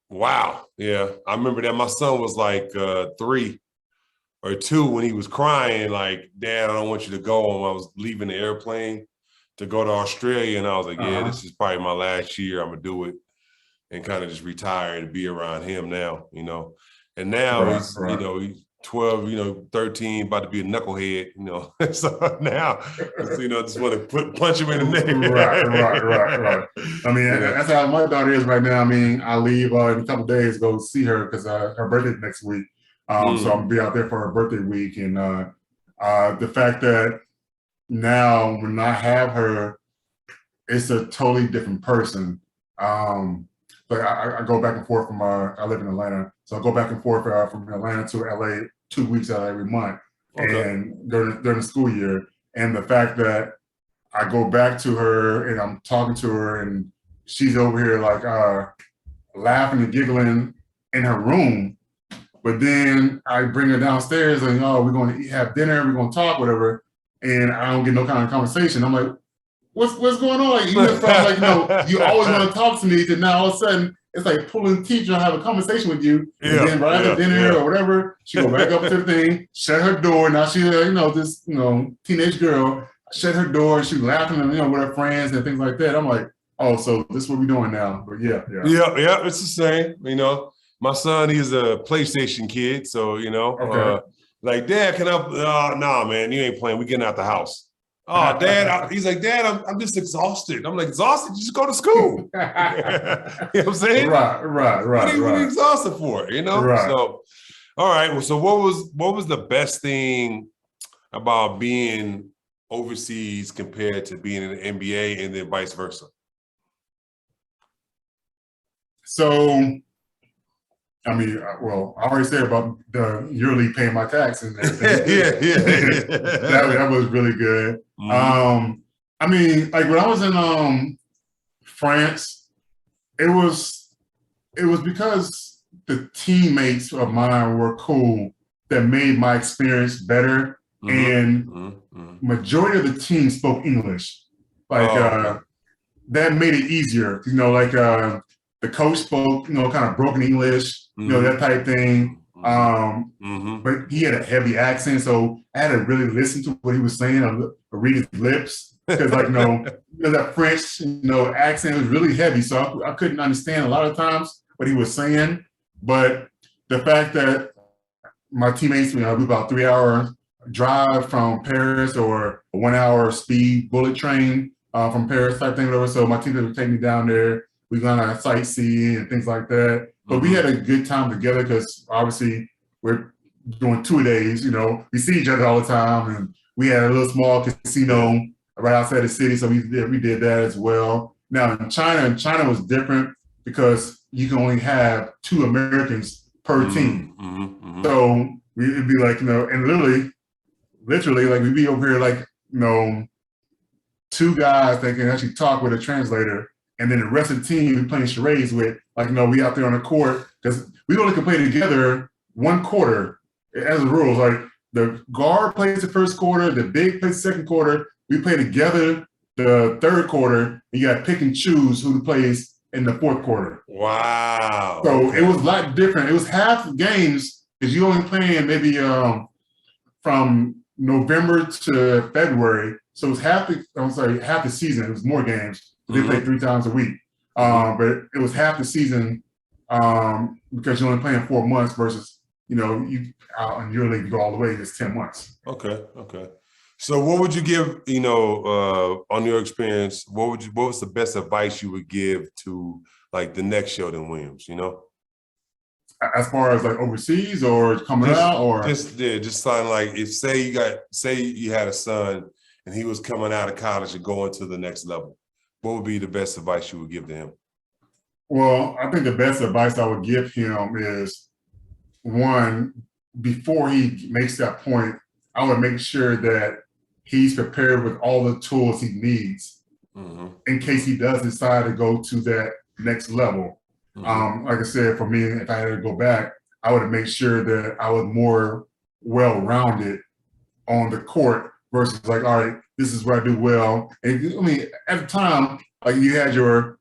[SPEAKER 1] Wow. Yeah, I remember that. My son was like 3 or 2 when he was crying, like, "Dad, I don't want you to go." I was leaving the airplane to go to Australia, and I was like, "Yeah, this is probably my last year. I'm gonna do it." and kind of just retire and be around him now, you know. And now
[SPEAKER 2] Right,
[SPEAKER 1] he's, you
[SPEAKER 2] right.
[SPEAKER 1] know, he's 12, you know, 13, about to be a knucklehead, you know. So now, you know, just want to punch him in the neck.
[SPEAKER 2] Right. I mean,
[SPEAKER 1] You know?
[SPEAKER 2] that's how my daughter is right now. I mean, I leave in a couple of days to go see her because her birthday's next week. So I'm gonna be out there for her birthday week, and the fact that now when I have her, it's a totally different person. But I go back and forth from I live in Atlanta, so I go back and forth from Atlanta to LA 2 weeks out of every month,
[SPEAKER 1] Okay.
[SPEAKER 2] and during the school year, and the fact that I go back to her and I'm talking to her and she's over here like laughing and giggling in her room, but then I bring her downstairs and we're going to have dinner, we're going to talk, whatever, and I don't get no kind of conversation. I'm like, what's going on? Like, you went from like, you always want to talk to me to now all of a sudden it's like pulling teeth trying to have a conversation with you. And then right after dinner or whatever, she go back up to the thing, shut her door. Now she's this teenage girl, shut her door, and she's laughing and with her friends and things like that. I'm like, oh, so this is what we're doing now. But yeah,
[SPEAKER 1] it's the same. You know, my son, he's a PlayStation kid, so like, Dad, can I? Nah, man, you ain't playing. We getting out the house. Oh, Dad, he's like, Dad, I'm just exhausted. I'm like, exhausted? You just go to school. You know what I'm saying?
[SPEAKER 2] Right.
[SPEAKER 1] What are you exhausted for? You know?
[SPEAKER 2] Right.
[SPEAKER 1] So, all right. Well, so what was the best thing about being overseas compared to being in the NBA and then vice versa?
[SPEAKER 2] So, I mean, well, I already said about the yearly paying my tax and everything.
[SPEAKER 1] Yeah.
[SPEAKER 2] that was really good.
[SPEAKER 1] Mm-hmm.
[SPEAKER 2] I mean, like when I was in France, it was because the teammates of mine were cool that made my experience better. And majority of the team spoke English. Like that made it easier. Like the coach spoke, kind of broken English, that type thing. But he had a heavy accent, so I had to really listen to what he was saying or read his lips because, like, that French, accent was really heavy, so I couldn't understand a lot of times what he was saying. But the fact that my teammates, we about 3 hour drive from Paris or a 1 hour speed bullet train from Paris type thing, whatever. So my teammates would take me down there. We're gonna sightsee and things like that. But we had a good time together because obviously we're doing 2 days. We see each other all the time, and we had a little small casino right outside the city, so we did that as well. Now in China was different because you can only have 2 Americans per team. So it'd be like and literally like we'd be over here like 2 guys that can actually talk with a translator. And then the rest of the team we playing charades with, like, we out there on the court because we only can play together 1 quarter as the rules. Like the guard plays the first quarter, the big plays the second quarter. We play together the third quarter. And you got to pick and choose who plays in the fourth quarter.
[SPEAKER 1] Wow.
[SPEAKER 2] So It was a lot different. It was half the games because you only playing maybe from November to February. So it was half the season. It was more games. They play 3 times a week. But it was half the season because you're only playing 4 months versus, you out in your league, you go all the way, it's 10 months.
[SPEAKER 1] Okay. So what would you give, on your experience, what was the best advice you would give to like the next Sheldon Williams,
[SPEAKER 2] As far as like overseas or coming out or?
[SPEAKER 1] Just something like if say you had a son and he was coming out of college and going to the next level. What would be the best advice you would give to him?
[SPEAKER 2] Well, I think the best advice I would give him is, one, before he makes that point, I would make sure that he's prepared with all the tools he needs in case he does decide to go to that next level. Like I said, for me, if I had to go back, I would have made sure that I was more well-rounded on the court versus like, all right, this is where I do well. And I mean, at the time, like you had your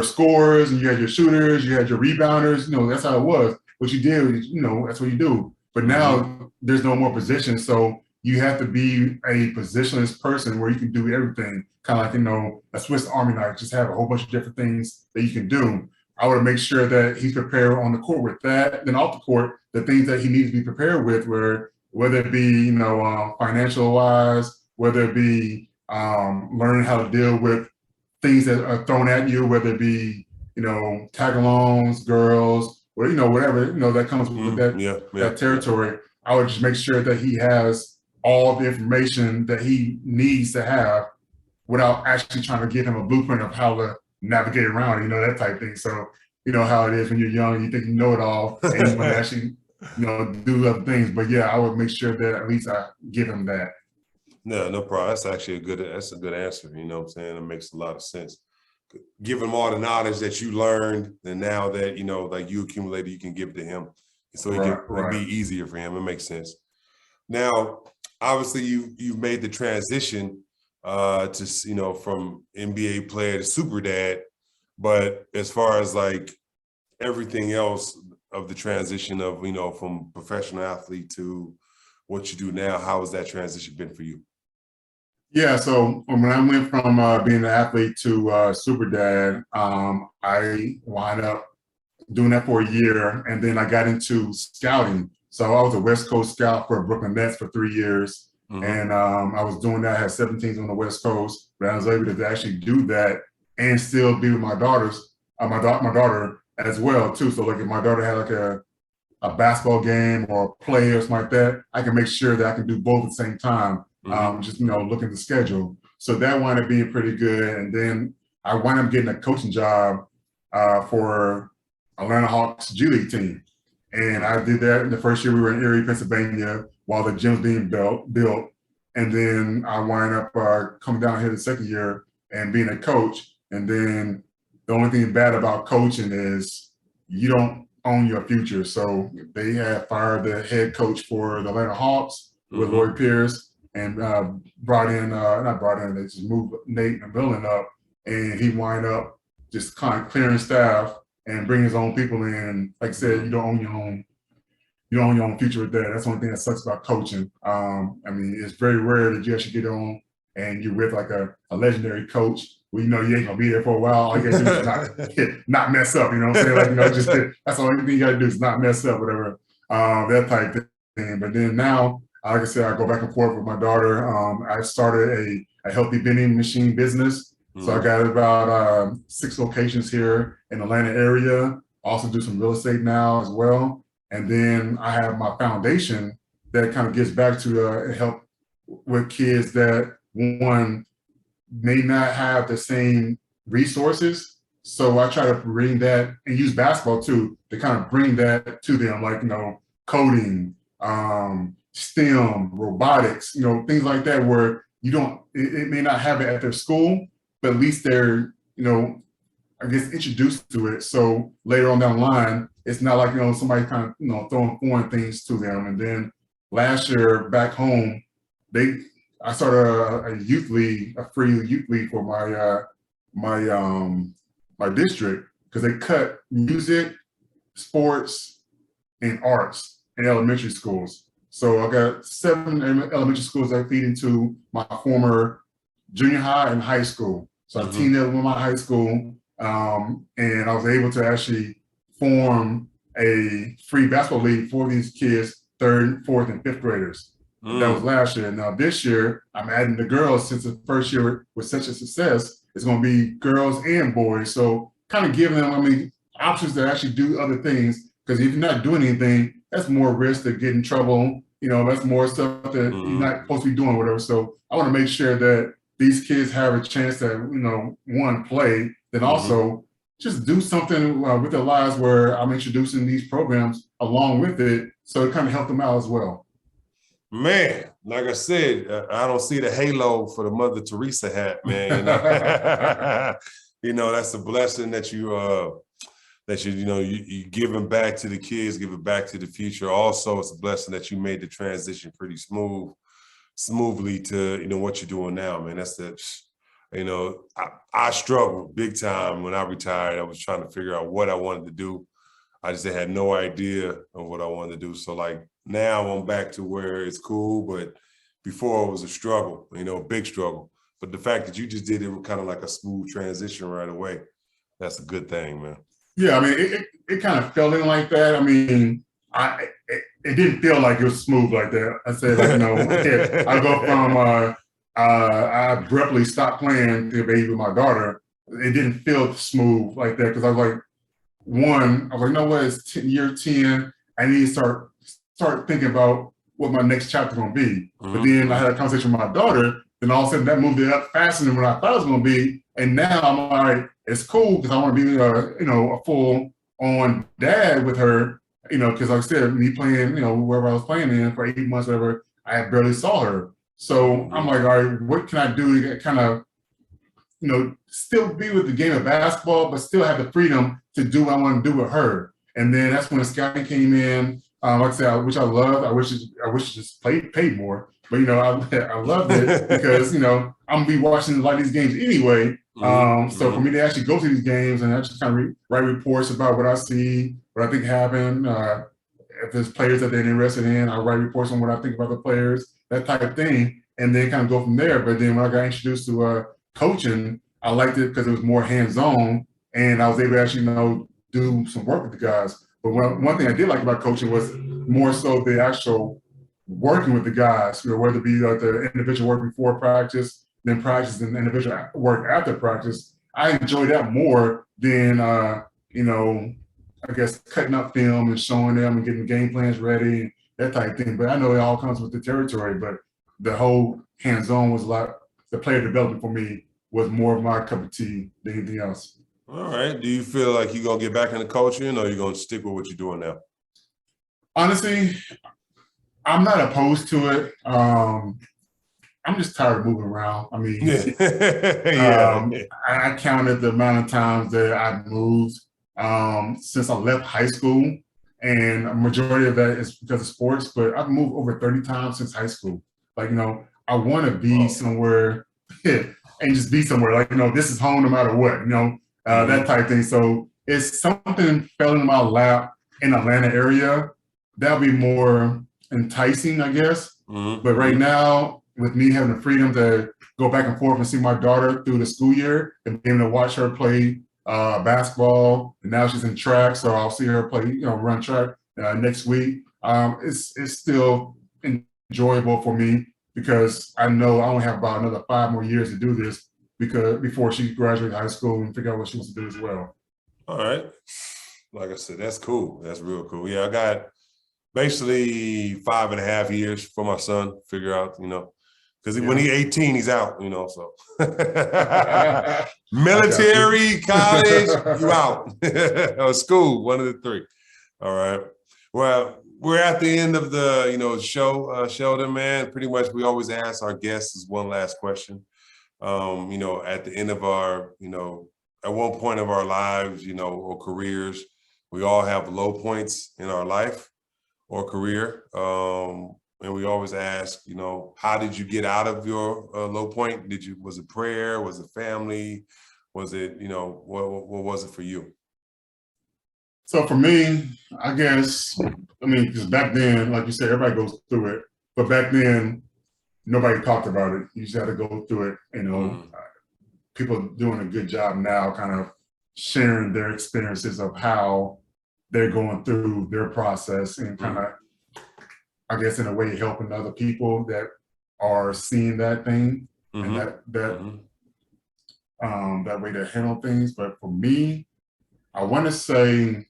[SPEAKER 2] scorers and you had your shooters, you had your rebounders, that's how it was. What you did, that's what you do. But now there's no more positions. So you have to be a positionless person where you can do everything. Kind of like, a Swiss Army knife, just have a whole bunch of different things that you can do. I would make sure that he's prepared on the court with that. Then off the court, the things that he needs to be prepared with, whether it be financial wise, whether it be learning how to deal with things that are thrown at you, whether it be tag-alongs, girls, or whatever that comes with that territory. I would just make sure that he has all the information that he needs to have without actually trying to give him a blueprint of how to navigate around, that type of thing. So, how it is when you're young, you think you know it all, and you want to actually, do other things. But yeah, I would make sure that at least I give him that.
[SPEAKER 1] No problem. That's actually a good answer. You know what I'm saying? It makes a lot of sense. Give him all the knowledge that you learned, and now that, like you accumulated, you can give it to him. So it'd be easier for him. It makes sense. Now, obviously you've made the transition to from NBA player to super dad, but as far as like everything else of the transition of from professional athlete to what you do now, how has that transition been for you?
[SPEAKER 2] Yeah, so when I went from being an athlete to super dad, I wound up doing that for a year, and then I got into scouting. So I was a West Coast scout for Brooklyn Nets for 3 years. And I was doing that. I had 7 teams on the West Coast, but I was able to actually do that and still be with my daughters, my daughter as well too. So like if my daughter had like a basketball game or a play or something like that, I can make sure that I can do both at the same time. Just look at the schedule. So that wound up being pretty good. And then I wound up getting a coaching job for Atlanta Hawks G League team. And I did that in the first year we were in Erie, Pennsylvania, while the gym's being built. And then I wind up coming down here the second year and being a coach. And then the only thing bad about coaching is you don't own your future. So they had fired the head coach for the Atlanta Hawks with Lloyd Pierce, and they just moved Nate McMillan up, and he wind up just kind of clearing staff and bring his own people in. Like I said, you don't own your own future with that. That's the only thing that sucks about coaching. It's very rare that you actually get on and you're with like a legendary coach. Well, you ain't gonna be there for a while. All you gotta do is not mess up. You know what I'm saying? Just that's the only thing you gotta do is not mess up, whatever. That type of thing. But then now, like I said, I go back and forth with my daughter. I started a healthy vending machine business. So I got about 6 locations here in the Atlanta area. Also do some real estate now as well. And then I have my foundation that kind of gives back to help with kids that, one, may not have the same resources. So I try to bring that and use basketball too to kind of bring that to them, like, coding, STEM, robotics, things like that, where it may not have it at their school, but at least they're, I guess, introduced to it. So later on down the line, it's not like, somebody kind of, throwing foreign things to them. And then last year back home, I started a youth league, a free youth league for my district, because they cut music, sports, and arts in elementary schools. So I got 7 elementary schools that feed into my former junior high and high school. So I teamed up with my high school, and I was able to actually form a free basketball league for these kids, 3rd, 4th, and 5th graders. That was last year. Now this year, I'm adding the girls. Since the first year was such a success, it's going to be girls and boys. So kind of giving them, options to actually do other things. Because if you're not doing anything, that's more risk to get in trouble. That's more stuff that you're not supposed to be doing, whatever. So I want to make sure that these kids have a chance to, one, play, then also just do something with their lives where I'm introducing these programs along with it. So it kind of help them out as well.
[SPEAKER 1] Man, like I said, I don't see the halo for the Mother Teresa hat, man. That's a blessing that you giving back to the kids, giving back to the future. Also, it's a blessing that you made the transition pretty smoothly to what you're doing now, man. That's I struggled big time when I retired. I was trying to figure out what I wanted to do. I just had no idea of what I wanted to do. So like now I'm back to where it's cool, but before it was a struggle, a big struggle. But the fact that you just did it was kind of like a smooth transition right away. That's a good thing, man.
[SPEAKER 2] Yeah, I mean, it kind of felt in like that. I mean, it didn't feel like it was smooth like that. I said, like, I go from I abruptly stopped playing to baby with my daughter. It didn't feel smooth like that because I was like, one, I was like, no, what is year 10? I need to start thinking about what my next chapter gonna be. But then I had a conversation with my daughter, then all of a sudden that moved it up faster than what I thought it was gonna be. And now I'm like, it's cool because I want to be a full on dad with her, because like I said, me playing, wherever I was playing in for 8 months, whatever, I barely saw her. So I'm like, all right, what can I do to kind of still be with the game of basketball, but still have the freedom to do what I want to do with her. And then that's when scouting came in. Like I said, which I loved. I wish it just paid more. But I loved it because I'm gonna be watching a lot of these games anyway. So for me to actually go to these games and actually kind of write reports about what I see, what I think happened, if there's players that they're interested in, I write reports on what I think about the players, that type of thing, and then kind of go from there. But then when I got introduced to coaching, I liked it because it was more hands-on, and I was able to actually do some work with the guys. But one thing I did like about coaching was more so the actual working with the guys, whether it be like the individual work before practice, then practice, and individual work after practice. I enjoy that more than I guess cutting up film and showing them and getting game plans ready and that type of thing. But I know it all comes with the territory. But the whole hands-on was a lot. The player development for me was more of my cup of tea than anything else.
[SPEAKER 1] All right. Do you feel like you're gonna get back into coaching, or you're gonna stick with what you're doing now?
[SPEAKER 2] Honestly, I'm not opposed to it. I'm just tired of moving around. I mean, I counted the amount of times that I've moved since I left high school, and a majority of that is because of sports. But I've moved over 30 times since high school. Like, I want to be somewhere and just be somewhere. Like, this is home no matter what. That type of thing. So it's something fell in my lap in Atlanta area, that'll be more enticing, I guess. But right now, with me having the freedom to go back and forth and see my daughter through the school year and being able to watch her play basketball, and now she's in track, so I'll see her play, run track next week. It's still enjoyable for me because I know I only have about another 5 more years to do this before she graduates high school and figure out what she wants to do as well.
[SPEAKER 1] All right. Like I said, that's cool. That's real cool. Yeah, I got basically 5.5 years for my son to figure out, because when he's 18, he's out, so. Military, college, you out. Or school, one of the three. All right. Well, we're at the end of the, show, Sheldon, man. Pretty much we always ask our guests is one last question. At the end of our, at one point of our lives, or careers, we all have low points in our life or career. And we always ask, how did you get out of your low point? Was it prayer? Was it family? Was it, what was it for you?
[SPEAKER 2] So for me, I guess, because back then, like you said, everybody goes through it. But back then, nobody talked about it. You just had to go through it. People doing a good job now kind of sharing their experiences of how they're going through their process and kind of, I guess, in a way, helping other people that are seeing that thing and that way to handle things. But for me, I want to say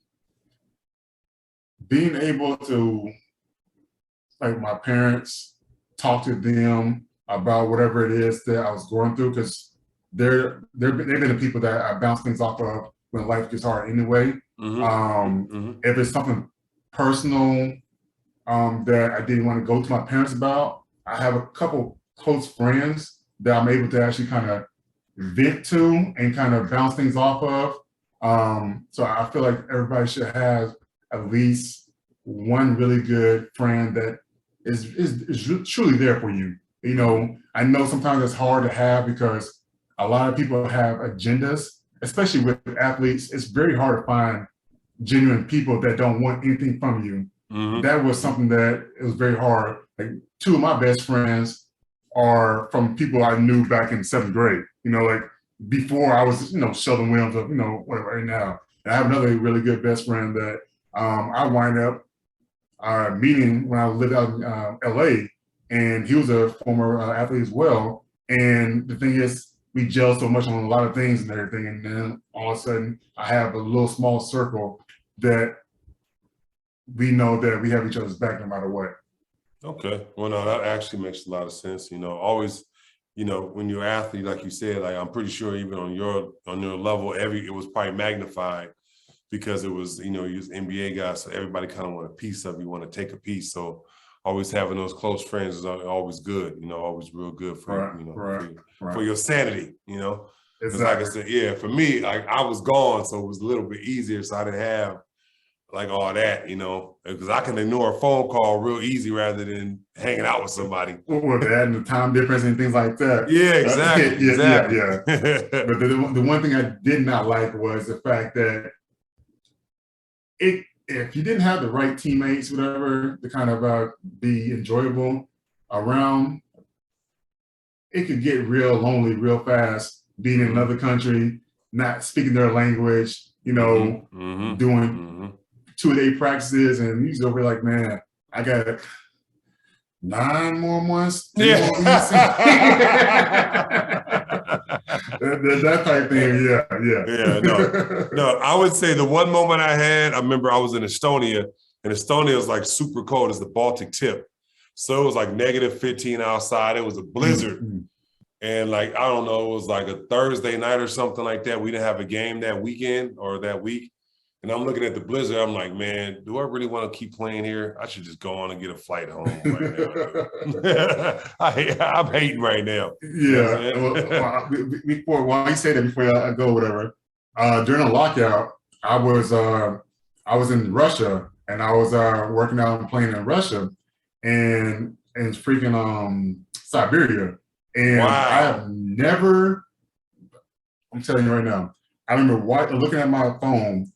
[SPEAKER 2] being able to, like my parents, talk to them about whatever it is that I was going through, because they've been the people that I bounce things off of when life gets hard anyway. If it's something personal that I didn't want to go to my parents about, I have a couple close friends that I'm able to actually kind of vent to and kind of bounce things off of. So I feel like everybody should have at least one really good friend that is truly there for you. I know sometimes it's hard to have because a lot of people have agendas, especially with athletes. It's very hard to find genuine people that don't want anything from you. That was something that it was very hard. Like 2 of my best friends are from people I knew back in 7th grade, like before I was, Sheldon Williams of, whatever right now. And I have another really good best friend that I wind up meeting when I lived out in LA, and he was a former athlete as well. And the thing is, we gel so much on a lot of things and everything. And then all of a sudden, I have a little small circle that we know that we have each other's back no matter what.
[SPEAKER 1] Okay. Well, no, that actually makes a lot of sense. Always, when you're an athlete, like you said, like I'm pretty sure even on your level, it was probably magnified because it was, you was NBA guys, so everybody kind of want a piece of you, want to take a piece. So always having those close friends is always good, always real good for for your sanity, Exactly. Like I said, yeah, for me, like I was gone, so it was a little bit easier. So I didn't have like all that, because I can ignore a phone call real easy rather than hanging out with somebody.
[SPEAKER 2] Well, that and the time difference and things like that.
[SPEAKER 1] Yeah, exactly.
[SPEAKER 2] Yeah. But the one thing I did not like was the fact that if you didn't have the right teammates, whatever, to kind of be enjoyable around, it could get real lonely real fast, being in another country, not speaking their language, doing 2-a-day practices, and he's over like, man, I got 9 more months.
[SPEAKER 1] Yeah.
[SPEAKER 2] that type thing, yeah.
[SPEAKER 1] No, I would say the one moment I remember I was in Estonia, and Estonia is like super cold. It's the Baltic tip. So it was like -15 outside. It was a blizzard. Mm-hmm. And like, I don't know, it was like a Thursday night or something like that. We didn't have a game that weekend or that week. And I'm looking at the blizzard. I'm like, man, do I really want to keep playing here? I should just go on and get a flight home right now. I'm hating right now.
[SPEAKER 2] Yeah. While you say that, before I go, whatever, during a lockout, I was in Russia, and I was working out and playing in Russia, and freaking Siberia. And
[SPEAKER 1] wow.
[SPEAKER 2] I have never, I'm telling you right now, I remember looking at my phone,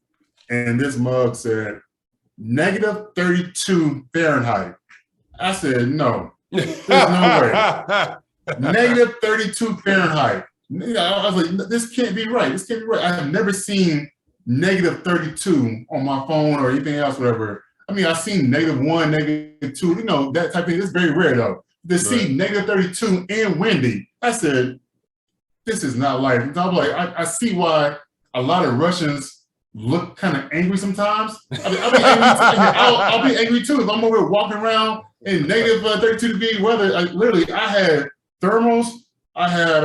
[SPEAKER 2] and this mug said -32 Fahrenheit. I said, no, there's no way. -32 Fahrenheit. I was like, this can't be right. This can't be right. I have never seen -32 on my phone or anything else, whatever. I mean, I've seen -1, -2, that type of thing. It's very rare though. To see -32 and windy, I said, this is not life. And I'm like, I see why a lot of Russians look kind of angry sometimes. I'll be angry too if I'm over here walking around in -32-degree weather. I had thermals, I had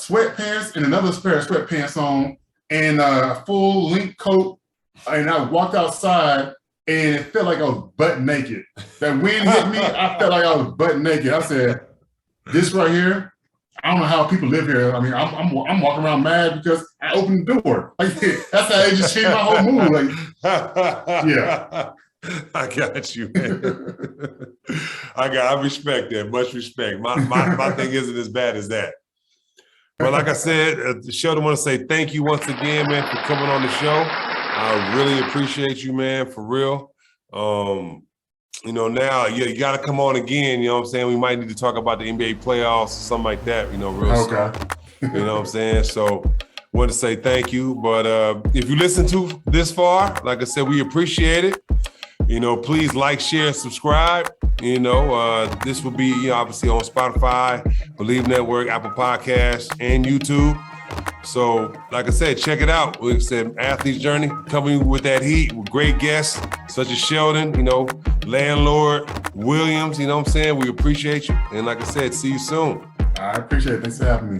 [SPEAKER 2] sweatpants and another pair of sweatpants on, and a full length coat, and I walked outside. And it felt like I was butt naked. That wind hit me, I felt like I was butt naked. I said, this right here, I don't know how people live here. I mean, I'm walking around mad because I opened the door. Like, that's how it just changed my whole mood. Like, yeah.
[SPEAKER 1] I got you, man. I respect that. Much respect. My thing isn't as bad as that. But like I said, Sheldon, I want to say thank you once again, man, for coming on the show. I really appreciate you, man, for real. Now, you got to come on again. You know what I'm saying? We might need to talk about the NBA playoffs or something like that, real soon. You know what I'm saying? So want to say thank you. But if you listen to this far, like I said, we appreciate it. Please like, share, subscribe. This will be obviously on Spotify, Believe Network, Apple Podcasts, and YouTube. So, like I said, check it out. We said Athlete's Journey, coming with that heat with great guests such as Sheldon, Landlord Williams, you know what I'm saying? We appreciate you. And like I said, see you soon.
[SPEAKER 2] I appreciate it. Thanks for having me.